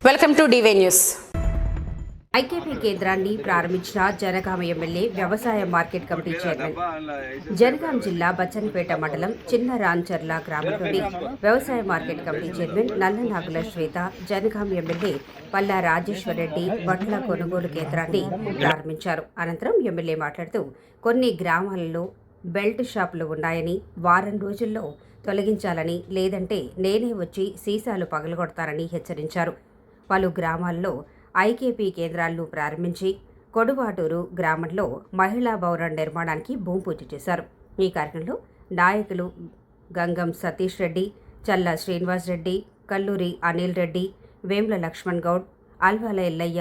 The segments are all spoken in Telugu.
Welcome to DY news. IKP కేంద్రాన్ని ప్రారంభించిన జనగామ ఎమ్మెల్యే వ్యవసాయ మార్కెట్ కమిటీ చైర్మన్. జనగాం జిల్లా బచ్చన్పేట మండలం చిన్న రాంచర్ల గ్రామంలోని వ్యవసాయ market committee chairman Nallanagula Swetha, Jangaon MLA Palla Rajeshwar Reddy వడ్ల కొనుగోలు కేంద్రాన్ని ప్రారంభించారు. అనంతరం ఎమ్మెల్యే మాట్లాడుతూ కొన్ని గ్రామాలలో బెల్ట్ షాపులు ఉన్నాయని, వారం రోజుల్లో తొలగించాలని, లేదంటే నేనే వచ్చి సీసాలు పగలగొడతారని హెచ్చరించారు. పలు గ్రామాల్లో ఐకేపీ కేంద్రాలను ప్రారంభించి కొడువాటూరు గ్రామంలో మహిళా భవనం నిర్మాణానికి భూమి పూజ చేశారు. ఈ కార్యక్రమంలో నాయకులు గంగం సతీష్ రెడ్డి, చల్ల శ్రీనివాస్ రెడ్డి, కల్లూరి అనిల్ రెడ్డి, వేముల లక్ష్మణ్ గౌడ్, అల్వాల ఎల్లయ్య,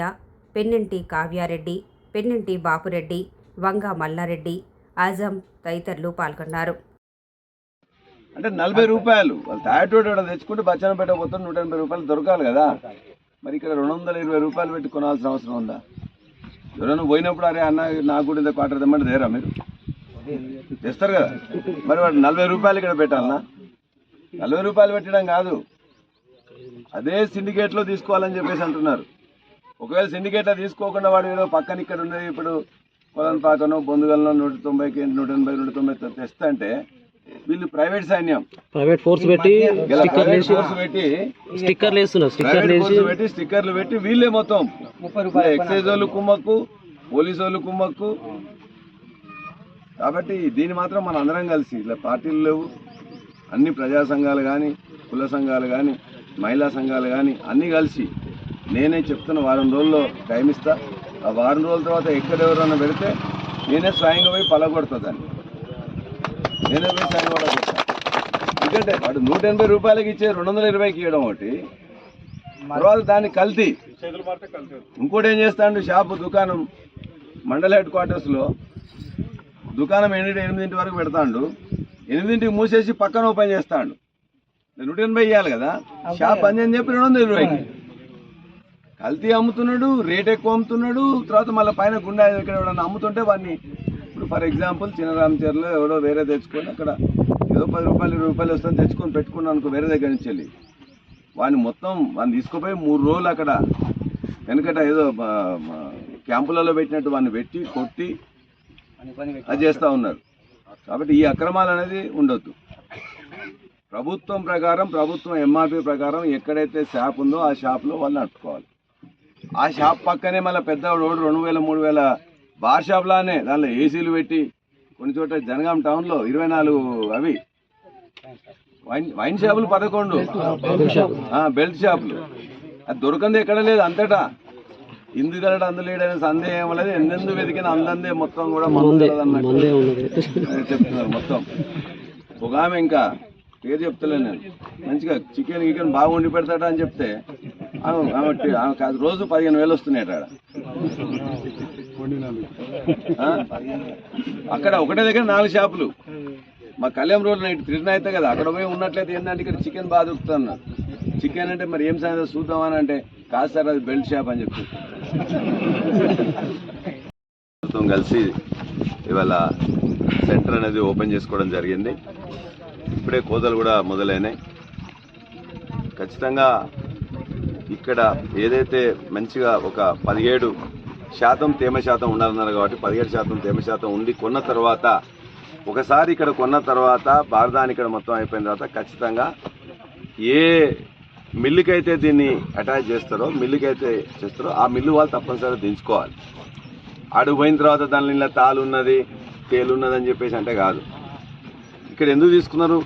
పెన్నింటి కావ్యారెడ్డి, పెన్నింటి బాపురెడ్డి, వంగ మల్లారెడ్డి, ఆజం తదితరులు పాల్గొన్నారు. అంటే 40 రూపాయలు వాళ్ళు తాయటోడు తెచ్చుకుంటే బచ్చన్నపేట పోతే 180 రూపాయలు దొరకాలి కదా. మరి ఇక్కడ 220 రూపాయలు పెట్టి కొనాల్సిన అవసరం ఉందా? ఎవరైనా పోయినప్పుడు అరే అన్న నాకు కూడా ఇంత క్వార్టర్ తెమ్మంటే దేరా మీరు తెస్తారు కదా. మరి వాడు 40 రూపాయలు ఇక్కడ పెట్టాలన్నా? 40 రూపాయలు పెట్టడం కాదు, అదే సిండికేట్లో తీసుకోవాలని చెప్పేసి అంటున్నారు. ఒకవేళ సిండికేట్లో తీసుకోకుండా వాడు ఏదో పక్కన ఇక్కడ ఉన్నది ఇప్పుడు పొలం పాకనో బొందుగలను 190కి 180 190 తెస్తా అంటే వీళ్ళు ప్రైవేట్ సైన్యం, ప్రైవేట్ ఫోర్స్ పెట్టి స్టిక్కర్లు పెట్టి వీళ్ళే మొత్తం ఎక్సైజ్ వాళ్ళు కుమ్మక్కు, పోలీసు వాళ్ళు కుమ్మక్కు. కాబట్టి దీన్ని మాత్రం మన అందరం కలిసి, ఇలా పార్టీలు లేవు, అన్ని ప్రజా సంఘాలు కానీ, కుల సంఘాలు కానీ, మహిళా సంఘాలు కానీ అన్నీ కలిసి నేనే చెప్తున్న వారం రోజుల్లో టైం ఇస్తా. ఆ వారం రోజుల తర్వాత ఎక్కడెవరన్నా పెడితే నేనే స్వయంగా పోయి పలగొడుతుందని, నేనే పోయి స్వయంగా పలగొడతా. ఎందుకంటే వాడు 180 రూపాయలకి ఇచ్చే 220కి ఇవ్వడం ఒకటి, తర్వాత దాన్ని కల్తీ. ఇంకోటి ఏం చేస్తాడు, షాపు దుకాణం మండల హెడ్ క్వార్టర్స్లో దుకాణం 8 వరకు పెడతాడు, 8కి మూసేసి పక్కన ఓపెన్ చేస్తాడు. 180 ఇవ్వాలి కదా, షాప్ అని చెప్పి 220కి కల్తీ అమ్ముతున్నాడు, రేట్ ఎక్కువ అమ్ముతున్నాడు. తర్వాత మళ్ళీ పైన గుండా ఇక్కడ ఎవడన్నా అమ్ముతుంటే వాడిని, ఇప్పుడు ఫర్ ఎగ్జాంపుల్ చిన్నరామచర్లో ఎవరో వేరే తెచ్చుకొని అక్కడ ఏదో 10 రూపాయలు 20 రూపాయలు వస్తుంది తెచ్చుకొని పెట్టుకున్నాను అనుకో వేరే దగ్గర నుంచి వెళ్ళి, వాడిని తీసుకుపోయి 3 రోజులు అక్కడ వెనకట ఏదో క్యాంపులలో పెట్టినట్టు వాడిని పెట్టి కొట్టి అది చేస్తూ ఉన్నారు. కాబట్టి ఈ అక్రమాలు అనేది ఉండొద్దు. ప్రభుత్వం ప్రకారం, ప్రభుత్వం ఎంఆర్పీ ప్రకారం ఎక్కడైతే షాప్ ఉందో ఆ షాప్లో వాళ్ళు నడుపుకోవాలి. ఆ షాప్ పక్కనే మళ్ళీ పెద్ద రోడ్డు 2000 3000 బార్ షాప్లానే దానిలో ఏసీలు పెట్టి, కొన్ని చోట్ల జనగాం టౌన్లో 24 అవి వైన్ షాపులు 11 బెల్ట్ షాపులు. అది దొరకంది ఎక్కడ లేదు అంతటా. ఇందుకలట అందులేడనే సందేహం లేదు. ఎందెందు వెతికిన అందందే మొత్తం కూడా చెప్తున్నారు. మొత్తం ఒక ఆమె, ఇంకా పేరు చెప్తలేను నేను, మంచిగా చికెన్ బాగా వండి పెడతాడా అని చెప్తే ఆమె రోజు 15,000 వస్తున్నాయట. అక్కడ ఒకటే దగ్గర 4 షాపులు. మా కళ్యాణ్ రోడ్ నైట్ తిరిగిన అయితే కదా, అక్కడ పోయి ఉన్నట్లయితే ఏంటంటే ఇక్కడ చికెన్ బాగా దొరుకుతున్నా. చికెన్ అంటే మరి ఏం సాయంత్రం చూద్దామని అంటే, కాదు సార్ అది బెల్ట్ షాప్ అని చెప్పి మొత్తం కలిసి ఇవాళ సెంటర్ అనేది ఓపెన్ చేసుకోవడం జరిగింది. ఇప్పుడే కోతలు కూడా మొదలైనాయి. ఖచ్చితంగా ఇక్కడ ఏదైతే మంచిగా ఒక 17% తేమ శాతం ఉండాలన్నారు కాబట్టి 17% తేమ శాతం ఉండి కొన్న తర్వాత, ఒకసారి ఇక్కడ కొన్న తర్వాత బారదాని ఇక్కడ మొత్తం అయిపోయిన తర్వాత ఖచ్చితంగా ఏ మిల్లుకైతే దీన్ని అటాచ్ చేస్తారో, ఆ మిల్లు వాళ్ళు తప్పనిసరిగా దించుకోవాలి. అడుగు పోయిన తర్వాత దాని ఇలా తాలు ఉన్నది తేలు ఉన్నది అని చెప్పేసి అంటే కాదు. ఇక్కడ ఎందుకు తీసుకున్నారు,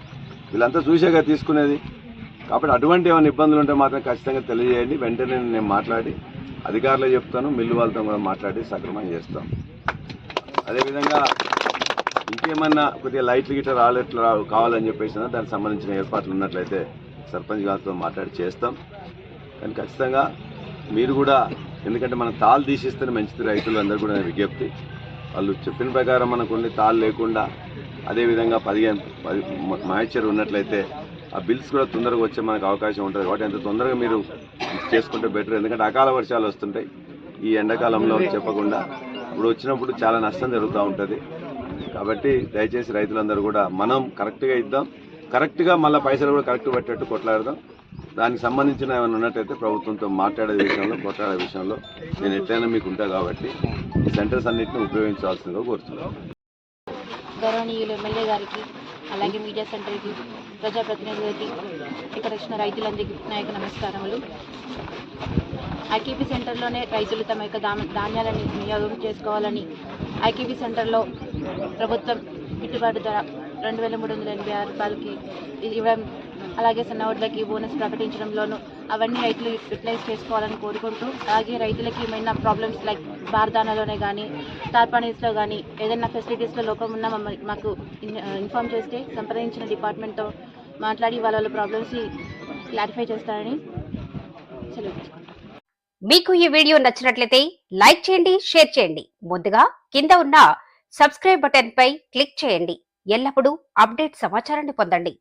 వీళ్ళంతా చూసాక తీసుకునేది. కాబట్టి అటువంటి ఏమైనా ఇబ్బందులు ఉంటే మాత్రం ఖచ్చితంగా తెలియజేయండి. వెంటనే నేను మాట్లాడి అధికారులు చెప్తాను, మిల్లు వాళ్ళతో కూడా మాట్లాడి సక్రమం చేస్తాం. అదేవిధంగా ఇంకేమన్నా కొద్దిగా లైట్లు గిట్ల రాలెట్లు కావాలని చెప్పేసి దానికి సంబంధించిన ఏర్పాట్లు ఉన్నట్లయితే సర్పంచ్ గారితో మాట్లాడి చేస్తాం. కానీ ఖచ్చితంగా మీరు కూడా, ఎందుకంటే మనం తాళ్ళు తీసిస్తేనే మంచిది రైతులు అందరూ కూడా విజ్ఞప్తి. వాళ్ళు చెప్పిన ప్రకారం మనకు ఉండి తాళ్ళు లేకుండా, అదేవిధంగా 15 మాయిశ్చర్ ఉన్నట్లయితే ఆ బిల్స్ కూడా తొందరగా వచ్చే మనకు అవకాశం ఉంటుంది. కాబట్టి ఎంత తొందరగా మీరు చేసుకుంటే బెటర్. ఎందుకంటే అకాల వర్షాలు వస్తుంటాయి ఈ ఎండాకాలంలో చెప్పకుండా. ఇప్పుడు వచ్చినప్పుడు చాలా నష్టం జరుగుతూ ఉంటుంది. కాబట్టి దయచేసి రైతులందరూ కూడా మనం కరెక్ట్గా ఇద్దాం, కరెక్ట్గా మళ్ళీ పైసలు కూడా కరెక్ట్ పెట్టేట్టు కొట్లాడదాం. దానికి సంబంధించిన ఏమైనా ఉన్నట్టయితే ప్రభుత్వంతో మాట్లాడే విషయంలో కొట్లాడే విషయంలో నేను ఎట్లయినా మీకు ఉంటా కాబట్టి ఈ సెంటర్స్ అన్నింటినీ ఉపయోగించాల్సిందిగా కోరుతున్నాను. గౌరవనీయులు ఎమ్మెల్యే గారికి, అలాగే మీడియా సెంటర్కి, ప్రజాప్రతినిధులకి, ఇక్కడ వచ్చిన రైతులందరికీ నా యొక్క నమస్కారములు. ఐకేపీ సెంటర్లోనే రైతులు తమ యొక్క ధాన్యాలని వినియోగం చేసుకోవాలని ఐకేపీ సెంటర్లో ప్రభుత్వం గిట్టుబాటు ధర 2,386 రూపాయలకి ఇవ్వడం, అలాగే సన్నవడ్లకి బోనస్ ప్రకటించడంలోనూ అవన్నీ రైతులు యూటిలైజ్ చేసుకోవాలని కోరుకుంటూ, అలాగే రైతులకి ఏమైనా ప్రాబ్లమ్స్ లైక్ బార్దానాలోనే కానీ టార్పానీస్లో కానీ ఏదైనా ఫెసిలిటీస్లో లోపం ఉన్నా మాకు ఇన్ఫామ్ చేస్తే సంప్రదించిన డిపార్ట్మెంట్తో మాట్లాడి వాళ్ళ ప్రాబ్లమ్స్ని క్లారిఫై చేస్తారని సెలవు. మీకు ఈ వీడియో నచ్చినట్లయితే లైక్ చేయండి, షేర్ చేయండి. ముందుగా కింద ఉన్న సబ్స్క్రైబ్ బటన్ పై క్లిక్ చేయండి. ఎల్లప్పుడూ అప్డేట్ సమాచారాన్ని పొందండి.